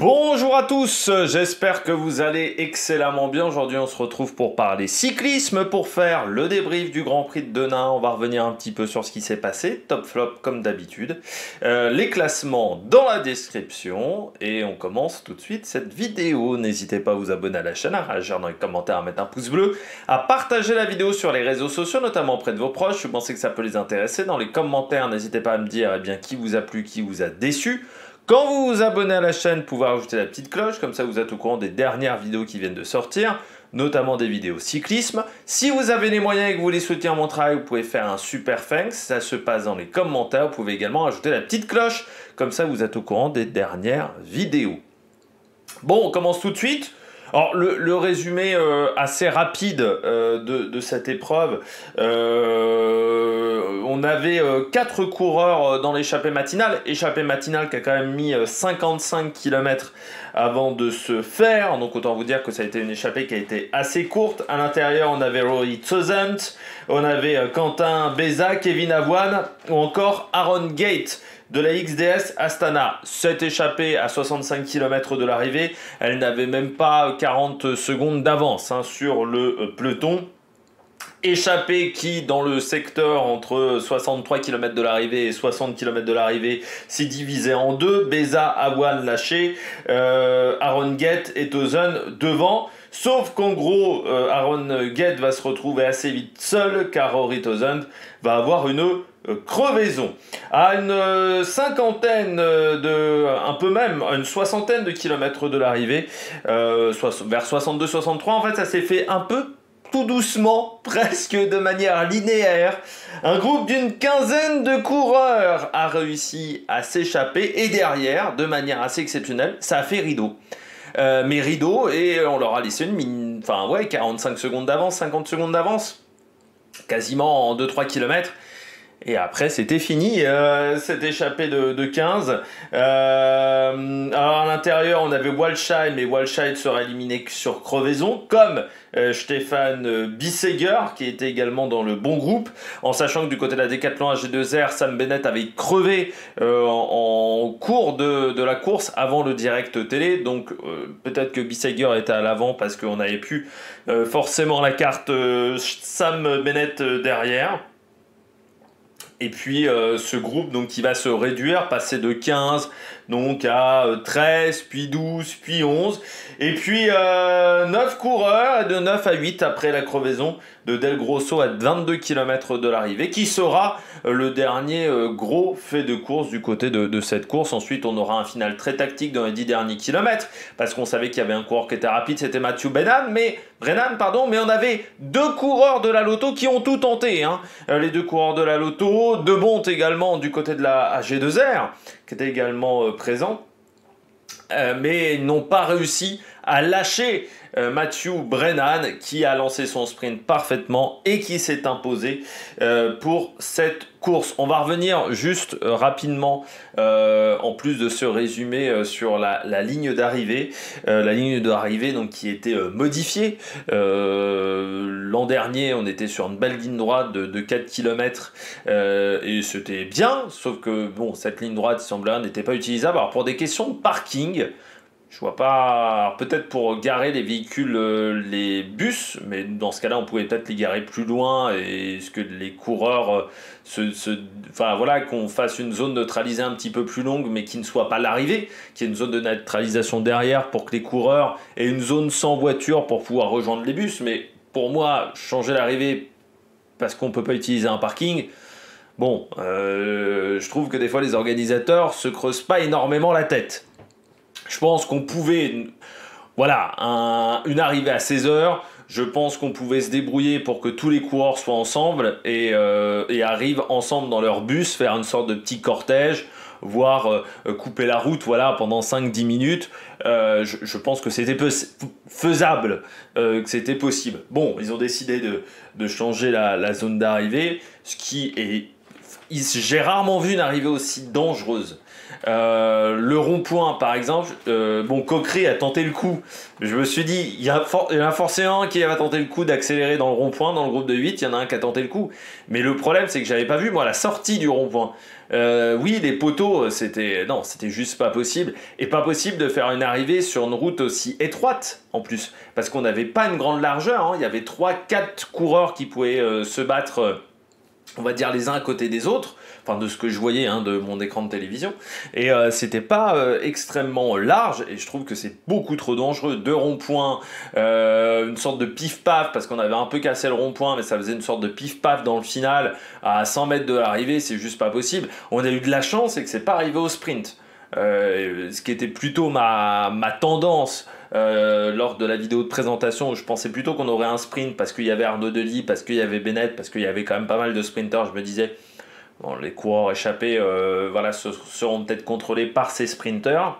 Bonjour à tous, j'espère que vous allez excellemment bien. Aujourd'hui on se retrouve pour parler cyclisme, pour faire le débrief du Grand Prix de Denain. On va revenir un petit peu sur ce qui s'est passé, top flop comme d'habitude. Les classements dans la description et on commence tout de suite cette vidéo. N'hésitez pas à vous abonner à la chaîne, à réagir dans les commentaires, à mettre un pouce bleu, à partager la vidéo sur les réseaux sociaux, notamment auprès de vos proches. Si vous pensez que ça peut les intéresser, dans les commentaires, n'hésitez pas à me dire qui vous a plu, qui vous a déçu. Quand vous vous abonnez à la chaîne, vous pouvez rajouter la petite cloche, comme ça vous êtes au courant des dernières vidéos qui viennent de sortir, notamment des vidéos cyclisme. Si vous avez les moyens et que vous voulez soutenir mon travail, vous pouvez faire un super thanks, ça se passe dans les commentaires. Vous pouvez également rajouter la petite cloche, comme ça vous êtes au courant des dernières vidéos. Bon, on commence tout de suite. Alors, le résumé assez rapide de cette épreuve, on avait 4 coureurs dans l'échappée matinale qui a quand même mis 55 km avant de se faire, donc autant vous dire que ça a été une échappée qui a été assez courte. À l'intérieur, on avait Rory Tozent, on avait Quentin Béza, Kevin Avoine ou encore Aaron Gate de la XDS Astana. Cette échappée à 65 km de l'arrivée, elle n'avait même pas 40 secondes d'avance sur le peloton. Échappée qui, dans le secteur entre 63 km de l'arrivée et 60 km de l'arrivée, s'est divisée en deux. Béza, Avoine lâché, Aaron Gate et Tozun devant. Sauf qu'en gros, Aaron Gate va se retrouver assez vite seul, car Rory Tozun va avoir une crevaison. À une cinquantaine un peu même, une soixantaine de kilomètres de l'arrivée, vers 62-63, en fait, ça s'est fait un peu tout doucement, presque de manière linéaire. Un groupe d'une quinzaine de coureurs a réussi à s'échapper et derrière, de manière assez exceptionnelle, ça a fait rideau. Mais rideau, et on leur a laissé 45 secondes d'avance, 50 secondes d'avance, quasiment en 2-3 km. Et après, c'était fini, cette échappée de 15. Alors, à l'intérieur, on avait Walscheid, mais Walscheid sera éliminé sur crevaison, comme Stefan Bissegger, qui était également dans le bon groupe, en sachant que du côté de la Decathlon AG2R, Sam Bennett avait crevé en cours de la course avant le direct télé. Donc, peut-être que Bissegger était à l'avant parce qu'on n'avait plus forcément la carte Sam Bennett derrière. Et puis ce groupe donc, qui va se réduire, passer de 15 donc, à 13, puis 12, puis 11. Et puis 9 coureurs, de 9 à 8 après la crevaison de Del Grosso à 22 km de l'arrivée, qui sera le dernier gros fait de course du côté de cette course. Ensuite, on aura un final très tactique dans les 10 derniers kilomètres, parce qu'on savait qu'il y avait un coureur qui était rapide, c'était Matthew Brennan, mais on avait 2 coureurs de la Lotto qui ont tout tenté. Les 2 coureurs de la Lotto, De Bont également du côté de la AG2R, qui était également présent, mais ils n'ont pas réussi à lâcher Matthew Brennan, qui a lancé son sprint parfaitement et qui s'est imposé pour cette course. On va revenir juste rapidement, en plus de ce résumé, sur la ligne d'arrivée. La ligne d'arrivée donc, qui était modifiée. L'an dernier, on était sur une belle ligne droite de 4 km et c'était bien, sauf que bon, cette ligne droite, il semblerait, n'était pas utilisable. Alors pour des questions de parking, je vois pas, peut-être pour garer les véhicules, les bus, mais dans ce cas-là, on pouvait peut-être les garer plus loin et ce que les coureurs qu'on fasse une zone neutralisée un petit peu plus longue, mais qui ne soit pas l'arrivée, qu'il y ait une zone de neutralisation derrière pour que les coureurs aient une zone sans voiture pour pouvoir rejoindre les bus. Mais pour moi, changer l'arrivée parce qu'on peut pas utiliser un parking, bon, je trouve que des fois les organisateurs se creusent pas énormément la tête. Je pense qu'on pouvait, une arrivée à 16h, je pense qu'on pouvait se débrouiller pour que tous les coureurs soient ensemble et arrivent ensemble dans leur bus, faire une sorte de petit cortège, voire couper la route pendant 5-10 minutes. Je pense que c'était faisable, que c'était possible. Bon, ils ont décidé de changer la zone d'arrivée, ce qui est... J'ai rarement vu une arrivée aussi dangereuse. Le rond-point, par exemple, bon, Coquerel a tenté le coup. Je me suis dit, il y en a forcément un qui va tenter le coup d'accélérer dans le rond-point, dans le groupe de 8, il y en a un qui a tenté le coup. Mais le problème, c'est que j'avais pas vu, moi, la sortie du rond-point. Oui, les poteaux, c'était juste pas possible. Et pas possible de faire une arrivée sur une route aussi étroite, en plus. Parce qu'on n'avait pas une grande largeur, hein. Il y avait 3-4 coureurs qui pouvaient se battre, on va dire, les uns à côté des autres. Enfin, de ce que je voyais, hein, de mon écran de télévision. Et c'était pas extrêmement large, et je trouve que c'est beaucoup trop dangereux. Deux ronds-points, une sorte de pif-paf, parce qu'on avait un peu cassé le rond-point, mais ça faisait une sorte de pif-paf dans le final, à 100 mètres de l'arrivée, c'est juste pas possible. On a eu de la chance, et que c'est pas arrivé au sprint. Ce qui était plutôt ma tendance lors de la vidéo de présentation, où je pensais plutôt qu'on aurait un sprint, parce qu'il y avait Arnaud Delis, parce qu'il y avait Bennett, parce qu'il y avait quand même pas mal de sprinters. Je me disais, bon, les coureurs échappés seront peut-être contrôlés par ces sprinters.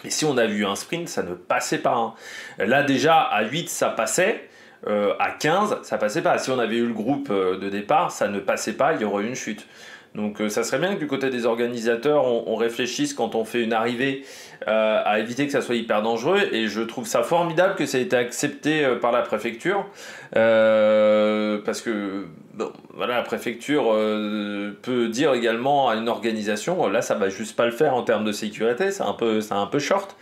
Mais si on a vu un sprint, ça ne passait pas. Hein. Là déjà, à 8, ça passait. À 15, ça passait pas. Si on avait eu le groupe de départ, ça ne passait pas, il y aurait eu une chute. Donc ça serait bien que du côté des organisateurs, on réfléchisse quand on fait une arrivée à éviter que ça soit hyper dangereux. Et je trouve ça formidable que ça ait été accepté par la préfecture. Parce que bon, voilà, la préfecture peut dire également à une organisation, là ça va juste pas le faire en termes de sécurité, c'est un peu short.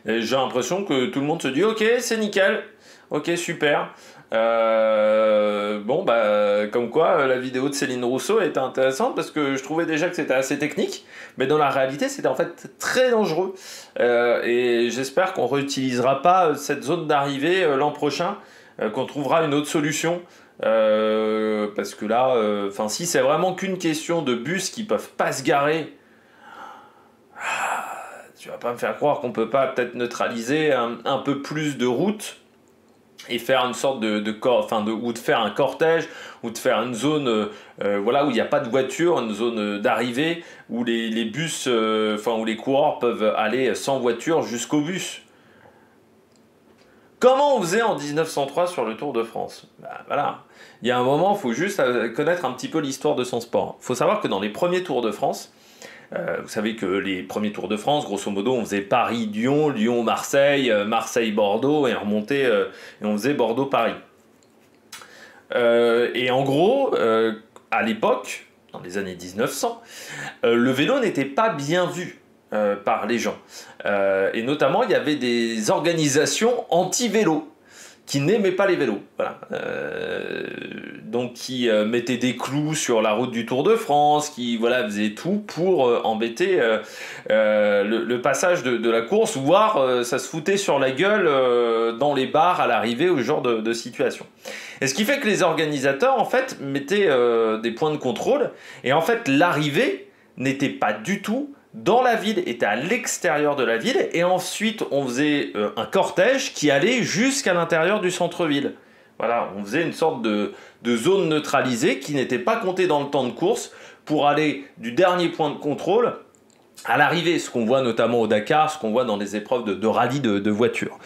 Et j'ai l'impression que tout le monde se dit ok, c'est nickel, ok, super. Bon, bah, comme quoi la vidéo de Céline Rousseau était intéressante, parce que je trouvais déjà que c'était assez technique, mais dans la réalité c'était en fait très dangereux. Et j'espère qu'on réutilisera pas cette zone d'arrivée l'an prochain, qu'on trouvera une autre solution. Parce que là, si c'est vraiment qu'une question de bus qui peuvent pas se garer, tu vas pas me faire croire qu'on peut pas peut-être neutraliser un peu plus de route et faire une sorte ou de faire un cortège, ou de faire une zone où il n'y a pas de voiture, une zone d'arrivée où les bus, où les coureurs peuvent aller sans voiture jusqu'au bus. Comment on faisait en 1903 sur le Tour de France ? Voilà. Il y a un moment, il faut juste connaître un petit peu l'histoire de son sport. Il faut savoir que dans les premiers Tours de France, vous savez que les premiers Tours de France, grosso modo, on faisait Paris-Lyon, Lyon-Marseille, Marseille-Bordeaux, et on remontait et on faisait Bordeaux-Paris. Et en gros, à l'époque, dans les années 1900, le vélo n'était pas bien vu par les gens. Et notamment, il y avait des organisations anti-vélo qui n'aimaient pas les vélos. Voilà. Donc qui mettaient des clous sur la route du Tour de France, qui faisaient tout pour embêter le passage de la course, voire ça se foutait sur la gueule dans les bars à l'arrivée, ou ce genre de situation. Et ce qui fait que les organisateurs en fait mettaient des points de contrôle, et en fait l'arrivée n'était pas du tout dans la ville, était à l'extérieur de la ville, et ensuite on faisait un cortège qui allait jusqu'à l'intérieur du centre-ville. Voilà, on faisait une sorte de zone neutralisée qui n'était pas comptée dans le temps de course, pour aller du dernier point de contrôle à l'arrivée, ce qu'on voit notamment au Dakar, ce qu'on voit dans les épreuves de rallye de voitures.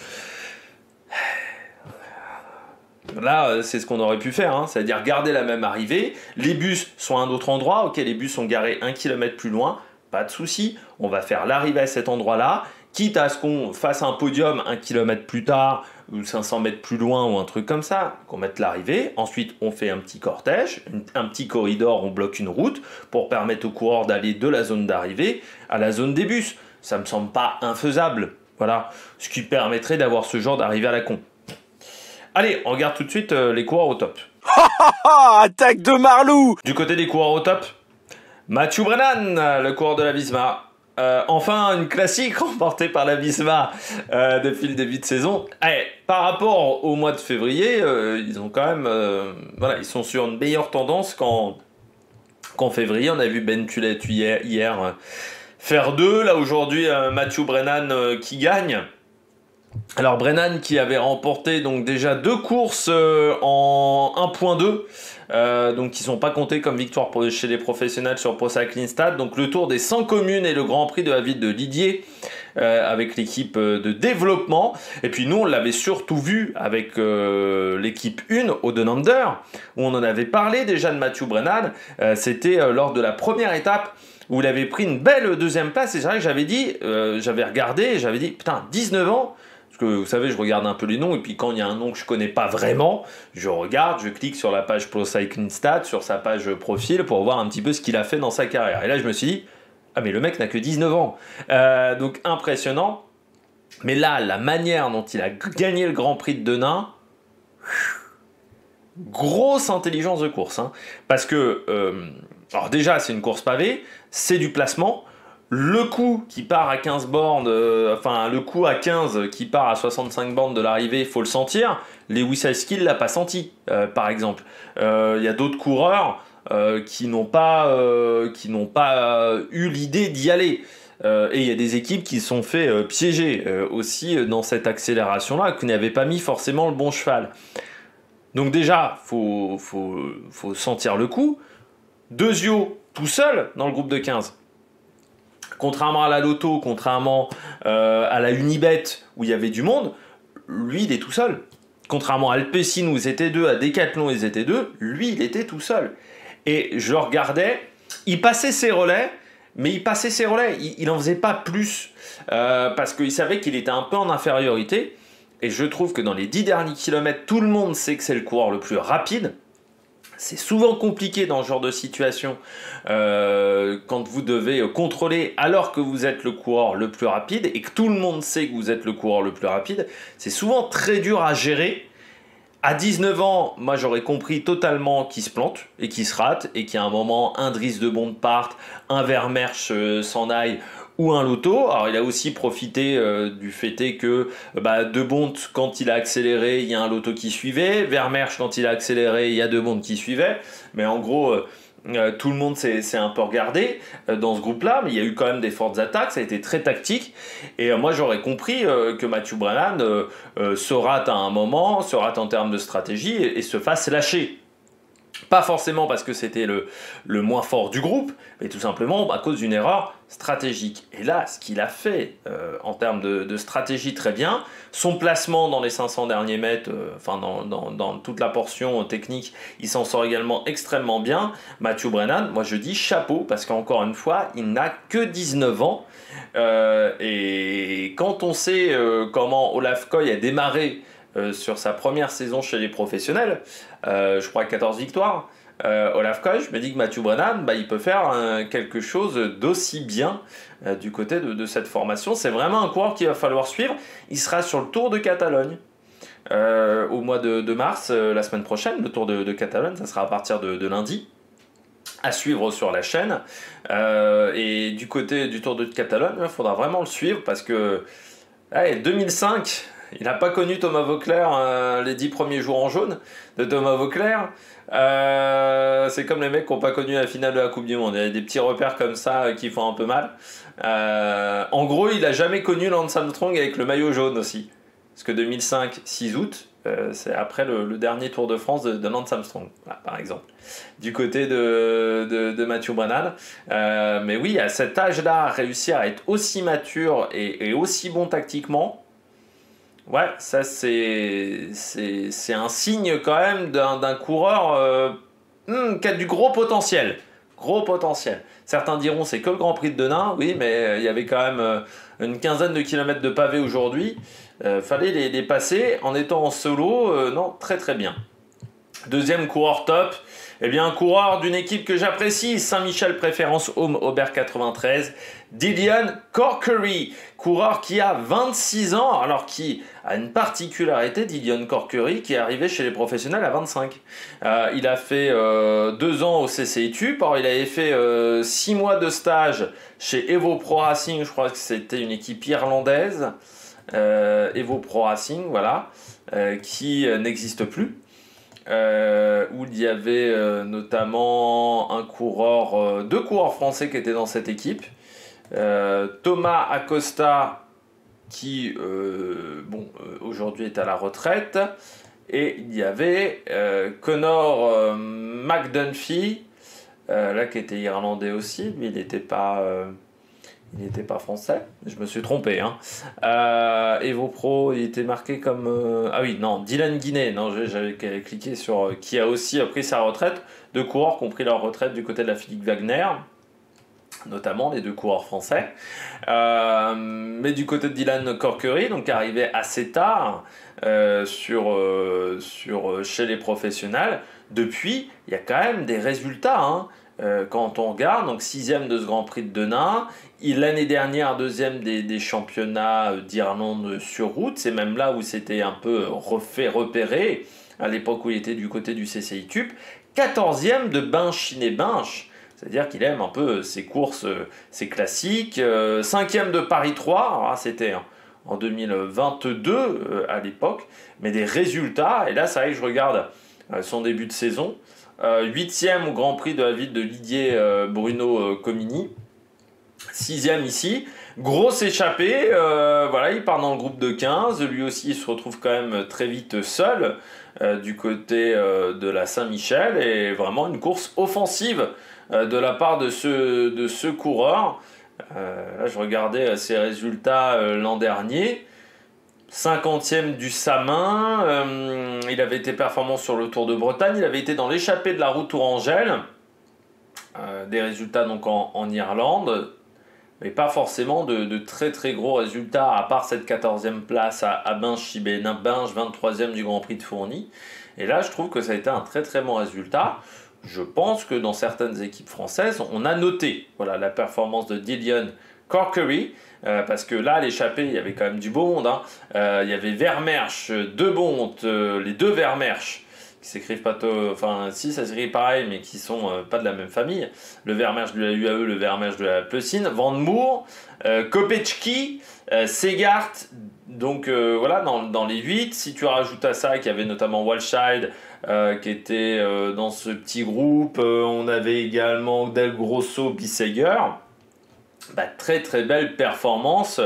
Là, c'est ce qu'on aurait pu faire, hein, c'est-à-dire garder la même arrivée, les bus sont à un autre endroit, ok, les bus sont garés 1 km plus loin, pas de souci, on va faire l'arrivée à cet endroit-là, quitte à ce qu'on fasse un podium 1 km plus tard, ou 500 mètres plus loin, ou un truc comme ça, qu'on mette l'arrivée. Ensuite, on fait un petit cortège, un petit corridor, on bloque une route, pour permettre aux coureurs d'aller de la zone d'arrivée à la zone des bus. Ça me semble pas infaisable, voilà, ce qui permettrait d'avoir ce genre d'arrivée à la con. Allez, on regarde tout de suite les coureurs au top. Attaque de Marlou! Du côté des coureurs au top, Mathieu Brennan, le coureur de la Visma. Enfin, une classique remportée par la Visma depuis le début de saison. Allez, par rapport au mois de février, ils ont quand même, ils sont sur une meilleure tendance qu'en février. On a vu Ben Tullet hier faire 2. Là aujourd'hui, Mathieu Brennan qui gagne. Alors Brennan qui avait remporté donc déjà 2 courses en 1.2, donc qui ne sont pas comptées comme victoire chez les professionnels sur Pro Cycling Stats. Donc le Tour des 100 communes et le Grand Prix de la ville de Lidier avec l'équipe de développement. Et puis nous on l'avait surtout vu avec l'équipe 1 au Down Under, où on en avait parlé déjà de Mathieu Brennan. C'était lors de la première étape où il avait pris une belle deuxième place. Et c'est vrai que j'avais dit, j'avais regardé, et j'avais dit, putain, 19 ans. Parce que vous savez, je regarde un peu les noms, et puis quand il y a un nom que je connais pas vraiment, je regarde, je clique sur la page Pro Cycling Stats, sur sa page profil, pour voir un petit peu ce qu'il a fait dans sa carrière. Et là, je me suis dit, ah mais le mec n'a que 19 ans. Donc impressionnant. Mais là, la manière dont il a gagné le Grand Prix de Denain, grosse intelligence de course. Hein. Parce que, alors déjà, c'est une course pavée, c'est du placement. Le coup qui part à 15 bornes, le coup à 15 qui part à 65 bornes de l'arrivée, il faut le sentir. Lewis Haskell ne l'a pas senti, par exemple. Il y a d'autres coureurs qui n'ont pas eu l'idée d'y aller. Et il y a des équipes qui se sont fait piéger aussi dans cette accélération-là, qui n'avaient pas mis forcément le bon cheval. Donc déjà, faut sentir le coup. Dezio, tout seul dans le groupe de 15. Contrairement à la Lotto, contrairement à la Unibet, où il y avait du monde, lui, il est tout seul. Contrairement à Alpecin, où ils étaient deux, à Decathlon, ils étaient deux, lui, il était tout seul. Et je le regardais, il passait ses relais, mais il n'en faisait pas plus, parce qu'il savait qu'il était un peu en infériorité. Et je trouve que dans les 10 derniers kilomètres, tout le monde sait que c'est le coureur le plus rapide. C'est souvent compliqué dans ce genre de situation quand vous devez contrôler alors que vous êtes le coureur le plus rapide et que tout le monde sait que vous êtes le coureur le plus rapide. C'est souvent très dur à gérer. À 19 ans, moi j'aurais compris totalement qu'il se plante et qu'il se rate et qu'à un moment, un Dries de Bont parte, un Vermersch s'en aille ou un Lotto. Alors il a aussi profité du fait que De Bont, quand il a accéléré, il y a un Lotto qui suivait. Vermersch, quand il a accéléré, il y a De Bont qui suivait. Mais en gros, tout le monde s'est un peu regardé dans ce groupe-là, mais il y a eu quand même des fortes attaques, ça a été très tactique. Et moi j'aurais compris que Mathieu Brennan se rate à un moment, se rate en termes de stratégie et se fasse lâcher. Pas forcément parce que c'était le moins fort du groupe, mais tout simplement à cause d'une erreur stratégique. Et là, ce qu'il a fait en termes de stratégie très bien, son placement dans les 500 derniers mètres, dans toute la portion technique, il s'en sort également extrêmement bien. Mathieu Brennan, moi je dis chapeau, parce qu'encore une fois, il n'a que 19 ans. Et quand on sait comment Olaf Koy a démarré sur sa première saison chez les professionnels, je crois 14 victoires, Olaf Koy, je me dis que Mathieu Brennan, il peut faire quelque chose d'aussi bien du côté de cette formation. C'est vraiment un coureur qu'il va falloir suivre. Il sera sur le Tour de Catalogne au mois de mars, la semaine prochaine. Le Tour de Catalogne, ça sera à partir de lundi, à suivre sur la chaîne. Et du côté du Tour de Catalogne, il faudra vraiment le suivre parce que 2005... Il n'a pas connu Thomas Voeckler les 10 premiers jours en jaune de Thomas Voeckler. C'est comme les mecs qui n'ont pas connu la finale de la Coupe du Monde. Il y a des petits repères comme ça qui font un peu mal. En gros, il n'a jamais connu Lance Armstrong avec le maillot jaune aussi. Parce que 2005, 6 août, c'est après le dernier Tour de France de Lance Armstrong, voilà, par exemple. Du côté de Mathieu Brennan. Mais oui, à cet âge-là, réussir à être aussi mature et aussi bon tactiquement, ouais, ça c'est un signe quand même d'un coureur qui a du gros potentiel. Gros potentiel. Certains diront c'est que le Grand Prix de Denain, oui, mais il y avait quand même une quinzaine de kilomètres de pavés aujourd'hui. Fallait les passer en étant en solo, non, très très bien. Deuxième coureur top, eh bien un coureur d'une équipe que j'apprécie, Saint-Michel Préférence Home Aubert 93, Dillian Corkery, coureur qui a 26 ans, alors qui a une particularité, Dillian Corkery, qui est arrivé chez les professionnels à 25. Il a fait 2 ans au CCI Tube, alors il avait fait 6 mois de stage chez Evo Pro Racing, je crois que c'était une équipe irlandaise, Evo Pro Racing, voilà, qui n'existe plus. Où il y avait notamment deux coureurs français qui étaient dans cette équipe. Thomas Acosta, qui aujourd'hui est à la retraite, et il y avait Conor McDunphy, là qui était irlandais aussi, mais il n'était pas français, je me suis trompé. Evo Pro, il était marqué comme... Dylan Guinet, j'avais cliqué sur... qui a aussi pris sa retraite. Deux coureurs qui ont pris leur retraite du côté de la Philippe Wagner. notamment les deux coureurs français. Mais du côté de Dylan Corkery, donc arrivé assez tard chez les professionnels, depuis, il y a quand même des résultats. Hein. Quand on regarde, donc 6e de ce Grand Prix de Denain, l'année dernière 2e des championnats d'Irlande sur route, c'est même là où c'était un peu repéré, à l'époque où il était du côté du CCI Cup, 14e de Binche-Chiné-Binche, c'est-à-dire qu'il aime un peu ses courses, ses classiques, 5e de Paris 3, c'était en 2022 à l'époque, mais des résultats, et là c'est vrai que je regarde son début de saison, 8e au Grand Prix de la ville de Lidier Bruno Comini, 6e ici, grosse échappée, voilà, il part dans le groupe de 15, lui aussi il se retrouve quand même très vite seul du côté de la Saint-Michel, et vraiment une course offensive de la part de ce coureur. Là je regardais ses résultats l'an dernier, 50e du Samin, il avait été performant sur le Tour de Bretagne, il avait été dans l'échappée de la route Tourangelle, des résultats donc en Irlande, mais pas forcément de très très gros résultats, à part cette 14e place à Binche-Chibé-Binche, 23e du Grand Prix de Fourny. Et là, je trouve que ça a été un très très bon résultat. Je pense que dans certaines équipes françaises, on a noté la performance de Dylan Corkery, parce que là, à l'échappée, il y avait quand même du beau monde. Hein. Il y avait Vermersch, les deux Vermersch, qui s'écrivent pas enfin si ça s'écrit pareil mais qui sont pas de la même famille, le Vermersch de la UAE, le Vermersch de la Plessine, Van Moer, Kopechki, Segart, donc voilà dans les 8. Si tu rajoutes à ça qu'il y avait notamment Walscheid qui était dans ce petit groupe, on avait également Del Grosso, Bissegger. Très très belle performance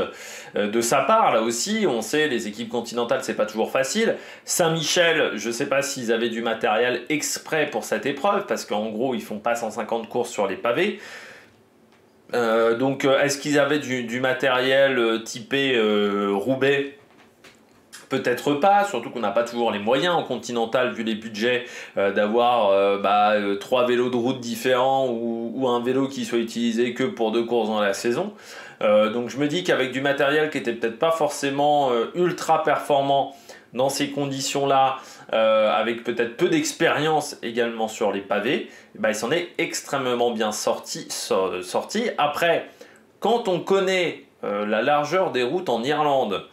de sa part. Là aussi, on sait, les équipes continentales, c'est pas toujours facile. Saint-Michel, je sais pas s'ils avaient du matériel exprès pour cette épreuve, parce qu'en gros, ils font pas 150 courses sur les pavés. Donc, est-ce qu'ils avaient du matériel typé Roubaix ? Peut-être pas, surtout qu'on n'a pas toujours les moyens en continental, vu les budgets, d'avoir 3 vélos de route différents ou un vélo qui soit utilisé que pour 2 courses dans la saison. Donc je me dis qu'avec du matériel qui était peut-être pas forcément ultra performant dans ces conditions-là, avec peut-être peu d'expérience également sur les pavés, il s'en est extrêmement bien sorti. Après, quand on connaît la largeur des routes en Irlande,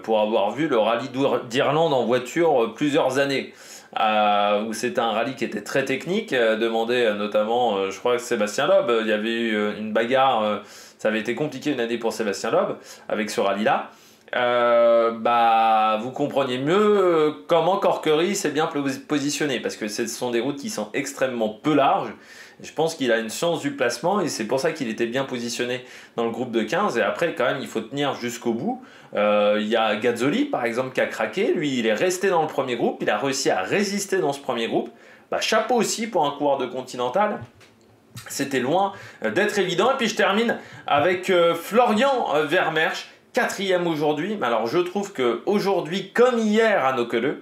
pour avoir vu le rallye d'Irlande en voiture plusieurs années, où c'était un rallye qui était très technique, demandé notamment, je crois que Sébastien Loeb, il y avait eu une bagarre, ça avait été compliqué une année pour Sébastien Loeb avec ce rallye-là. Vous compreniez mieux comment Corkery s'est bien positionné, parce que ce sont des routes qui sont extrêmement peu larges. Je pense qu'il a une science du placement et c'est pour ça qu'il était bien positionné dans le groupe de 15. Et après, quand même, il faut tenir jusqu'au bout. Il y a Gazzoli, par exemple, qui a craqué. Lui, il est resté dans le premier groupe. Il a réussi à résister dans ce premier groupe. Chapeau aussi pour un coureur de Continental. C'était loin d'être évident. Et puis, je termine avec Florian Vermersch, 4e aujourd'hui. Mais alors, je trouve qu'aujourd'hui, comme hier à Nokele,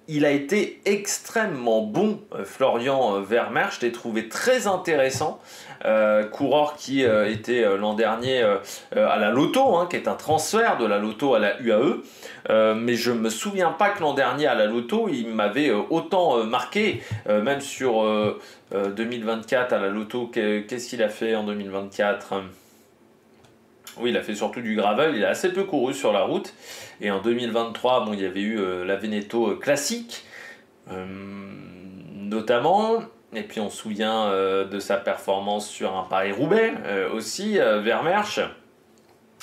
il a été extrêmement bon, Florian Vermersch. Je l'ai trouvé très intéressant. Coureur qui était l'an dernier à la Lotto, qui est un transfert de la Lotto à la UAE. Mais je ne me souviens pas que l'an dernier à la Lotto, il m'avait autant marqué. Même sur 2024 à la Lotto, qu'est-ce qu'il a fait en 2024 ? Oui, il a fait surtout du gravel, il a assez peu couru sur la route. Et en 2023, il y avait eu la Veneto classique, notamment. Et puis on se souvient de sa performance sur un Paris-Roubaix aussi, Vermersch.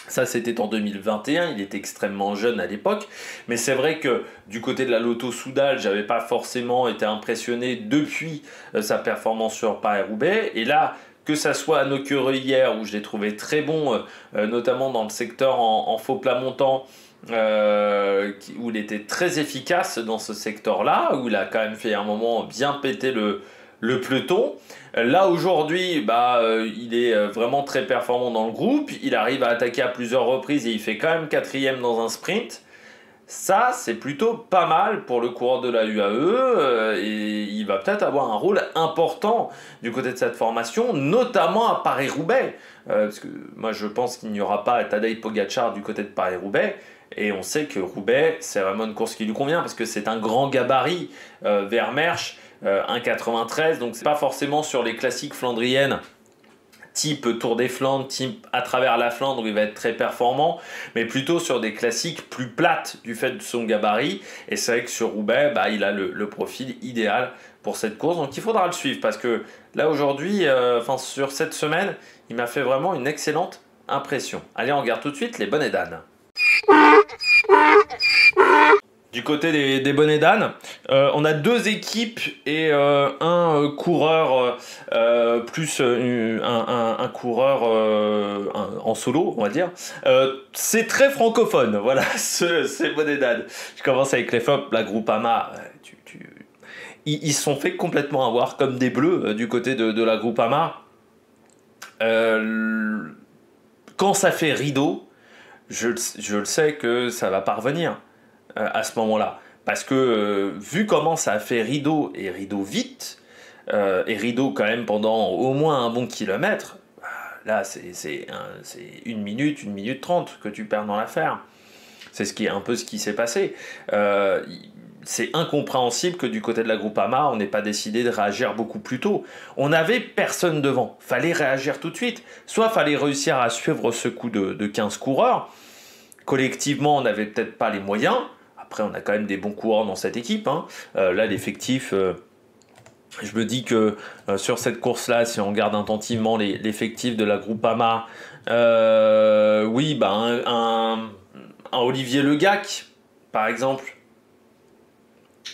Ça, c'était en 2021, il était extrêmement jeune à l'époque. Mais c'est vrai que du côté de la Lotto Soudal, j'avais pas forcément été impressionné depuis sa performance sur Paris-Roubaix. Et là, que ça soit à Nokere hier, où je l'ai trouvé très bon, notamment dans le secteur en faux plat montant, où il était très efficace dans ce secteur-là, où il a quand même fait un moment bien péter le peloton. Là aujourd'hui, il est vraiment très performant dans le groupe, il arrive à attaquer à plusieurs reprises et il fait quand même 4e dans un sprint. Ça, c'est plutôt pas mal pour le coureur de la UAE et il va peut-être avoir un rôle important du côté de cette formation, notamment à Paris-Roubaix. Parce que moi, je pense qu'il n'y aura pas Tadej Pogačar du côté de Paris-Roubaix. Et on sait que Roubaix, c'est vraiment une course qui lui convient parce que c'est un grand gabarit vers Mersch, 1,93. Donc, c'est pas forcément sur les classiques flandriennes type Tour des Flandres, type à travers la Flandre où il va être très performant, mais plutôt sur des classiques plus plates du fait de son gabarit. Et c'est vrai que sur Roubaix, il a le profil idéal pour cette course. Donc il faudra le suivre parce que là aujourd'hui, sur cette semaine, il m'a fait vraiment une excellente impression. Allez, on regarde tout de suite les bonnets d'âne. Du côté des bonnets d'âne, on a 2 équipes et un coureur plus un coureur en solo, on va dire. C'est très francophone, voilà, ces bonnets d'âne. Je commence avec les flops, la Groupama. Ils se sont fait complètement avoir comme des bleus du côté de la Groupama. Quand ça fait rideau, je le sais que ça va pas revenir. À ce moment-là. Parce que vu comment ça a fait rideau, et rideau vite, et rideau quand même pendant au moins un bon kilomètre, là c'est 1 minute, 1 minute 30 que tu perds dans l'affaire. C'est un peu ce qui s'est passé. C'est incompréhensible que du côté de la Groupama, on n'ait pas décidé de réagir beaucoup plus tôt. On n'avait personne devant. Fallait réagir tout de suite. Soit fallait réussir à suivre ce coup de 15 coureurs. Collectivement, on n'avait peut-être pas les moyens. Après, on a quand même des bons coureurs dans cette équipe. Là, l'effectif, je me dis que sur cette course-là, si on regarde attentivement l'effectif de la Groupama, oui, un Olivier Le Gac, par exemple,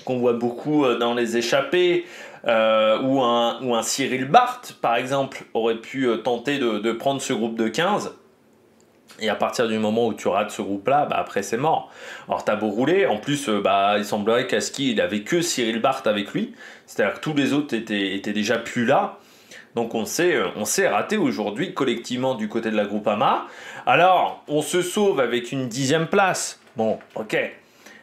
qu'on voit beaucoup dans les échappées, ou un Cyril Barth, par exemple, aurait pu tenter de prendre ce groupe de 15. Et à partir du moment où tu rates ce groupe-là, après c'est mort. Alors t'as beau rouler, en plus il semblerait qu'à ski il avait que Cyril Barth avec lui, c'est-à-dire que tous les autres étaient déjà plus là. Donc on s'est raté aujourd'hui collectivement du côté de la Groupama. Alors on se sauve avec une 10e place. Bon, ok.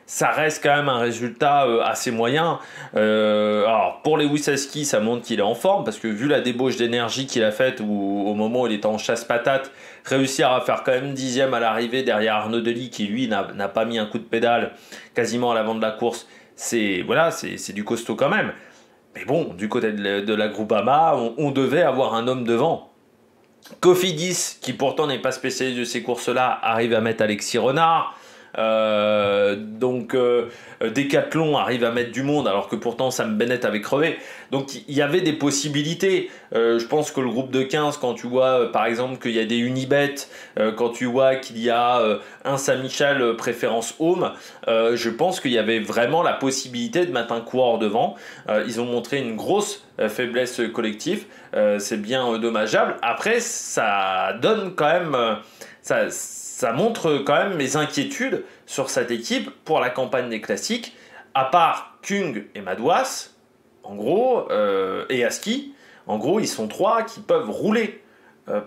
Ça reste quand même un résultat assez moyen. Alors pour Lewis Heskey, ça montre qu'il est en forme parce que vu la débauche d'énergie qu'il a faite au moment où il était en chasse-patate, réussir à faire quand même 10e à l'arrivée derrière Arnaud Delis qui lui n'a pas mis un coup de pédale quasiment à l'avant de la course, c'est du costaud quand même. Mais bon, du côté de la Groupama, on devait avoir un homme devant. Cofidis, qui pourtant n'est pas spécialiste de ces courses-là, arrive à mettre Alexis Renard. Decathlon arrive à mettre du monde alors que pourtant Sam Bennett avait crevé. Donc il y avait des possibilités. Je pense que le groupe de 15, quand tu vois par exemple qu'il y a des Unibet, quand tu vois qu'il y a un Saint-Michel préférence home, je pense qu'il y avait vraiment la possibilité de mettre un coureur devant. Ils ont montré une grosse faiblesse collective. C'est bien dommageable. Après ça donne quand même... Ça montre quand même mes inquiétudes sur cette équipe pour la campagne des classiques, à part Kung et Madouas, en gros, et Aski. En gros, ils sont 3 qui peuvent rouler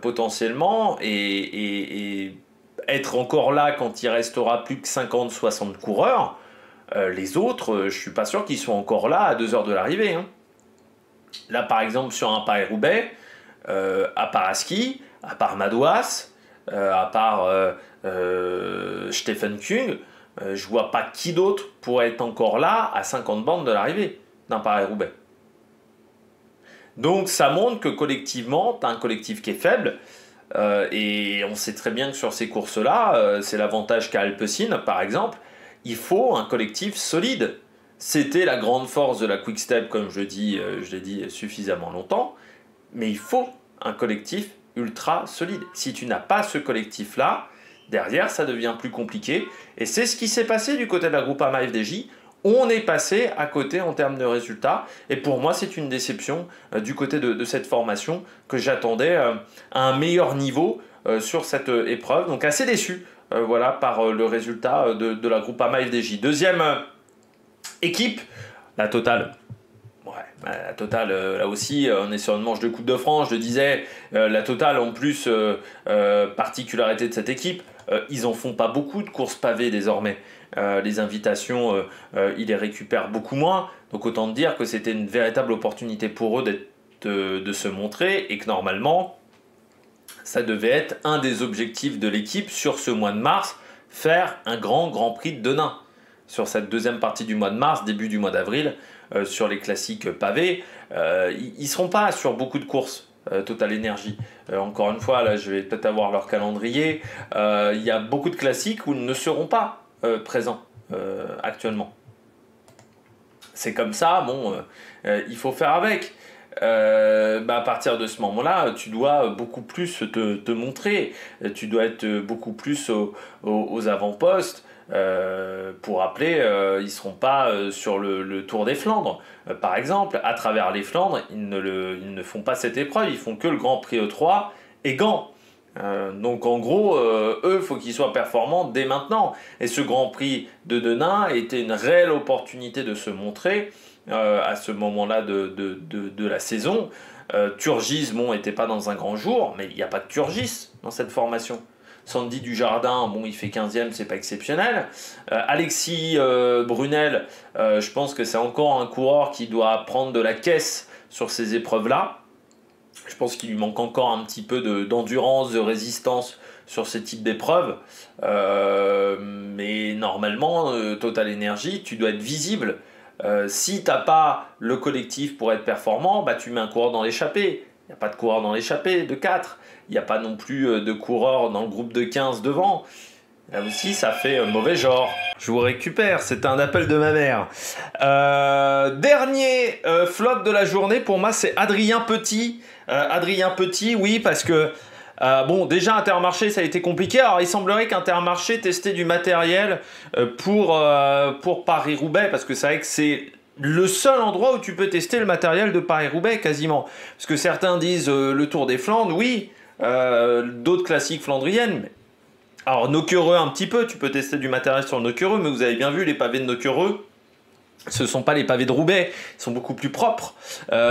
potentiellement et être encore là quand il restera plus que 50-60 coureurs. Les autres, je suis pas sûr qu'ils soient encore là à 2 heures de l'arrivée. Là, par exemple, sur un Paris-Roubaix, à part Aski, à part Madouas, à part Stephen Kung, je vois pas qui d'autre pourrait être encore là à 50 bandes de l'arrivée d'un Paris-Roubaix. Donc ça montre que collectivement, tu as un collectif qui est faible, et on sait très bien que sur ces courses-là, c'est l'avantage qu'a Alpecin par exemple, il faut un collectif solide. C'était la grande force de la Quick Step, comme je l'ai dit suffisamment longtemps, mais il faut un collectif ultra solide. Si tu n'as pas ce collectif-là, derrière, ça devient plus compliqué. Et c'est ce qui s'est passé du côté de la Groupama FDJ. On est passé à côté en termes de résultats. Et pour moi, c'est une déception du côté de cette formation que j'attendais à un meilleur niveau sur cette épreuve. Donc assez déçu par le résultat de la Groupama FDJ. Deuxième équipe, la Total. La Total, là aussi, on est sur une manche de Coupe de France. Je disais, la Total, en plus, particularité de cette équipe, ils en font pas beaucoup de courses pavées désormais. Les invitations, ils les récupèrent beaucoup moins. Donc autant dire que c'était une véritable opportunité pour eux de se montrer et que normalement, ça devait être un des objectifs de l'équipe sur ce mois de mars, faire un grand prix de Denain. Sur cette deuxième partie du mois de mars, début du mois d'avril, sur les classiques pavés, ils ne seront pas sur beaucoup de courses. Total Energy. Encore une fois, là, je vais peut-être avoir leur calendrier. Il y a beaucoup de classiques où ils ne seront pas présents actuellement. C'est comme ça, bon, il faut faire avec. À partir de ce moment-là, tu dois beaucoup plus te montrer. Tu dois être beaucoup plus aux avant-postes. Pour rappeler, ils ne seront pas sur le Tour des Flandres. Par exemple, à travers les Flandres, ils ne font pas cette épreuve, ils font que le Grand Prix E3 et Gand. Donc en gros, eux, il faut qu'ils soient performants dès maintenant. Et ce Grand Prix de Denain était une réelle opportunité de se montrer à ce moment-là de la saison. Turgis, bon, n'était pas dans un grand jour, mais il n'y a pas de Turgis dans cette formation. Sandy Dujardin, bon, il fait 15e, c'est pas exceptionnel. Alexis Brunel, je pense que c'est encore un coureur qui doit prendre de la caisse sur ces épreuves-là. Je pense qu'il lui manque encore un petit peu d'endurance, de résistance sur ce type d'épreuves. Mais normalement, Total Energy, tu dois être visible. Si tu n'as pas le collectif pour être performant, tu mets un coureur dans l'échappée. Il n'y a pas de coureur dans l'échappée de 4. Il n'y a pas non plus de coureurs dans le groupe de 15 devant. Là aussi, ça fait mauvais genre. Je vous récupère, c'est un appel de ma mère. Dernier flop de la journée, pour moi, c'est Adrien Petit. Adrien Petit, oui, parce que déjà Intermarché, ça a été compliqué. Alors, il semblerait qu'Intermarché testait du matériel pour Paris-Roubaix, parce que c'est vrai que c'est le seul endroit où tu peux tester le matériel de Paris-Roubaix, quasiment. Parce que certains disent le Tour des Flandres, oui. D'autres classiques flandriennes. Alors, Nocquereux un petit peu, tu peux tester du matériel sur Nocquereux, mais vous avez bien vu, les pavés de Nocquereux, ce ne sont pas les pavés de Roubaix, ils sont beaucoup plus propres,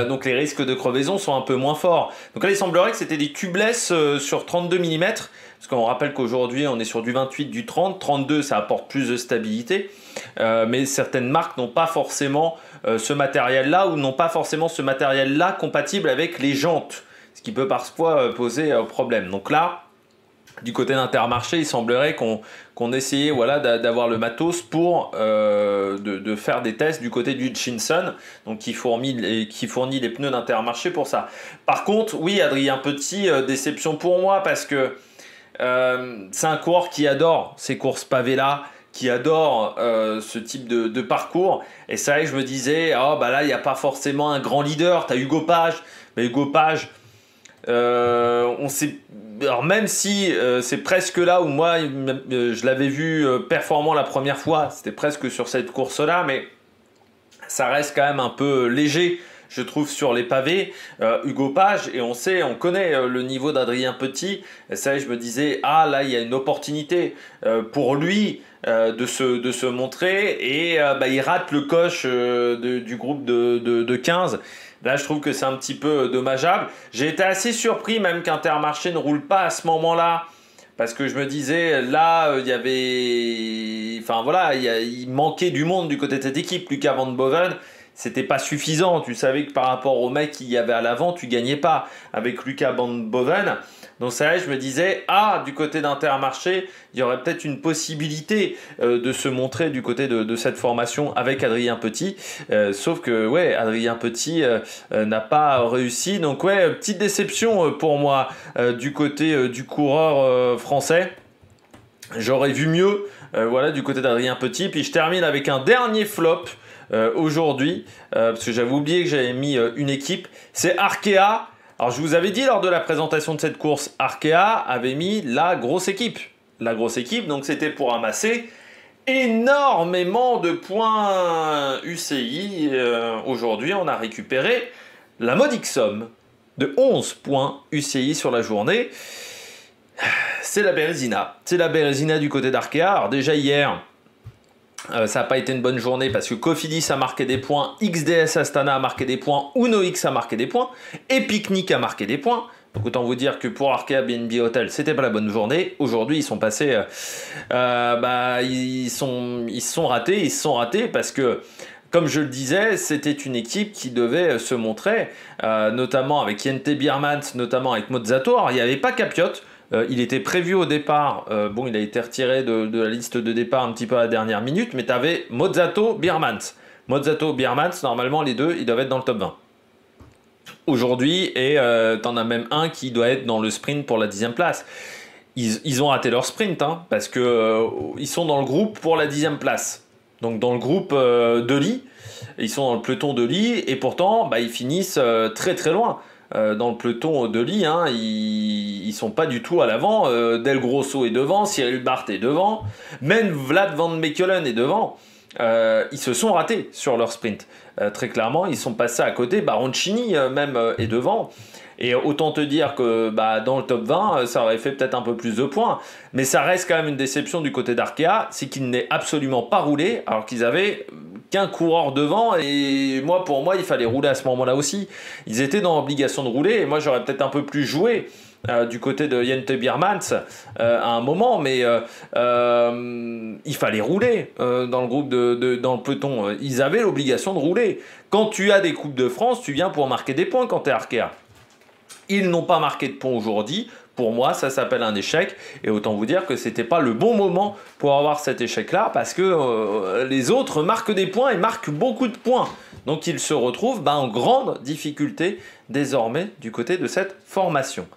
donc les risques de crevaison sont un peu moins forts. Donc là, il semblerait que c'était des tubeless sur 32 mm, parce qu'on rappelle qu'aujourd'hui, on est sur du 28, du 30, 32, ça apporte plus de stabilité, mais certaines marques n'ont pas forcément ce matériel-là, ou n'ont pas forcément ce matériel-là compatible avec les jantes, ce qui peut parfois poser problème. Donc là, du côté d'Intermarché, il semblerait qu'on essayait d'avoir le matos pour de faire des tests du côté du Hutchinson, donc qui fournit les pneus d'Intermarché pour ça. Par contre, oui, Adrien Petit, déception pour moi, parce que c'est un coureur qui adore ces courses pavées-là, qui adore ce type de parcours. Et c'est vrai que je me disais, là, il n'y a pas forcément un grand leader. Tu as Hugo Page, mais Hugo Page, on sait... Alors même si c'est presque là où moi je l'avais vu performant la première fois, c'était presque sur cette course-là, mais ça reste quand même un peu léger, je trouve, sur les pavés. Hugo Page, et on connaît le niveau d'Adrien Petit, et ça, je me disais, là il y a une opportunité pour lui de se montrer, et il rate le coche du groupe de 15. Là, je trouve que c'est un petit peu dommageable. J'ai été assez surpris même qu'Intermarché ne roule pas à ce moment-là. Parce que je me disais, là, il y avait... Enfin voilà, il manquait du monde du côté de cette équipe. Lucas Van Boven, c'était pas suffisant. Tu savais que par rapport au mec qu'il y avait à l'avant, tu gagnais pas avec Lucas Van Boven. Donc c'est vrai, je me disais, du côté d'Intermarché, il y aurait peut-être une possibilité de se montrer du côté de cette formation avec Adrien Petit. Sauf que, Adrien Petit n'a pas réussi. Donc, petite déception pour moi du côté du coureur français. J'aurais vu mieux, du côté d'Adrien Petit. Puis je termine avec un dernier flop aujourd'hui, parce que j'avais oublié que j'avais mis une équipe. C'est Arkea. Alors, je vous avais dit lors de la présentation de cette course, Arkea avait mis la grosse équipe. La grosse équipe, donc c'était pour amasser énormément de points UCI. Aujourd'hui, on a récupéré la modique somme de 11 points UCI sur la journée. C'est la Bérésina. C'est la Bérésina du côté d'Arkea. Alors déjà hier, ça n'a pas été une bonne journée parce que Cofidis a marqué des points, XDS Astana a marqué des points, Uno X a marqué des points, et Picnic a marqué des points. Donc autant vous dire que pour Arkea BNB Hotel, c'était pas la bonne journée. Aujourd'hui, ils sont passés, ils se sont ratés parce que, comme je le disais, c'était une équipe qui devait se montrer, notamment avec Jente Biermans, notamment avec Mozzato. Alors, il n'y avait pas Capiot. Il était prévu au départ, il a été retiré de la liste de départ un petit peu à la dernière minute, mais tu avais Mozzato, Biermans. Mozzato, Biermans, normalement les deux, ils doivent être dans le top 20. Aujourd'hui, et t'en as même un qui doit être dans le sprint pour la 10e place. Ils ont raté leur sprint, parce que ils sont dans le groupe pour la 10e place. Donc dans le groupe de Lee, ils sont dans le peloton de Lee, et pourtant, ils finissent très très loin. Dans le peloton de Lee, ils sont pas du tout à l'avant. Del Grosso est devant, Cyril Barth est devant, même Vlad Van Mechelen est devant. Ils se sont ratés sur leur sprint. Très clairement, ils sont passés à côté. Baroncini même est devant. Et autant te dire que dans le top 20, ça aurait fait peut-être un peu plus de points. Mais ça reste quand même une déception du côté d'Arkea, c'est qu'ils n'aient absolument pas roulé, alors qu'ils avaient qu'un coureur devant. Et pour moi, il fallait rouler à ce moment-là aussi. Ils étaient dans l'obligation de rouler, et moi j'aurais peut-être un peu plus joué du côté de Jente Biermans à un moment, mais il fallait rouler dans le groupe dans le peloton. Ils avaient l'obligation de rouler. Quand tu as des Coupes de France, tu viens pour marquer des points quand tu es Arkea. Ils n'ont pas marqué de points aujourd'hui. Pour moi, ça s'appelle un échec. Et autant vous dire que c'était pas le bon moment pour avoir cet échec-là, parce que les autres marquent des points et marquent beaucoup de points. Donc ils se retrouvent en grande difficulté désormais du côté de cette formation.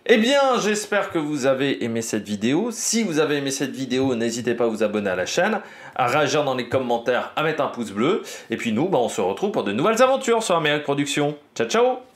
Eh bien, j'espère que vous avez aimé cette vidéo. Si vous avez aimé cette vidéo, n'hésitez pas à vous abonner à la chaîne, à réagir dans les commentaires, à mettre un pouce bleu. Et puis nous, on se retrouve pour de nouvelles aventures sur Amérique Production. Ciao, ciao!